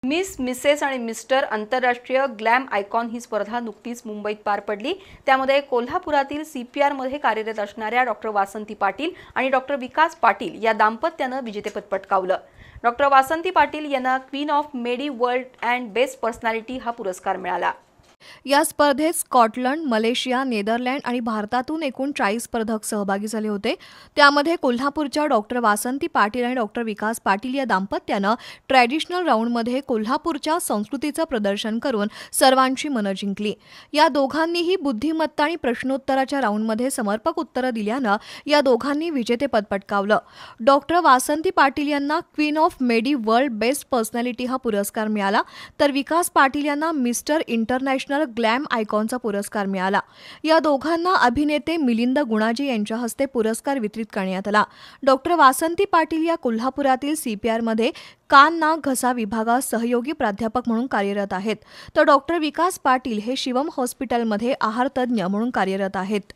Miss, Mrs आणि mister आंतरराष्ट्रीय glam icon ही स्पर्धा नुकतीच मुंबईत पार पडली। त्यामध्ये कोल्हापुरातील CPR मध्ये कार्यरत असणाऱ्या डॉ. वासंती पाटील आणि डॉ. विकास पाटील या दाम्पत्यानं विजेतेपद पटकावलं। डॉ. वासंती पाटील यांना queen of medi world and best personality हा पुरस्कार मिळाला। या स्पर्धेत स्कॉटलंड, मलेशिया, नेदरलँड आणि भारतातून एकूण 40 स्पर्धक सहभागी झाले होते। त्यामध्ये कोल्हापूरच्या डॉ. वासंती पाटील आणि डॉ. विकास पाटील या दाम्पत्यानं ट्रॅडिशनल राऊंडमध्ये कोल्हापूरच्या संस्कृतीचं प्रदर्शन करून सर्वांची मनं जिंकली। या दोघांनीही बुद्धिमत्ता आणि प्रश्नोत्तराच्या राऊंडमध्ये समर्पक उत्तरं दिल्यानं या दोघांनी विजेतेपद पटकावलं। डॉ. वासंती पाटील यांना queen of medi world best personality हा पुरस्कार मिळाला, तर विकास पाटील यांना मिस्टर इंटरनॅशनल ग्लॅम आयकॉनचा पुरस्कार मिळाला। या दोघांना अभिनेते मिलिंद गुणाजी यांच्या हस्ते पुरस्कार वितरित करण्यात आला। डॉ. वासंती पाटील या कोल्हापुरातील CPR मध्ये कान नाक घसा विभागात सहयोगी प्राध्यापक म्हणून कार्यरत आहेत, तर डॉ. विकास पाटील हे शिवम हॉस्पिटलमध्ये आहार तज्ज्ञ म्हणून कार्यरत आहेत।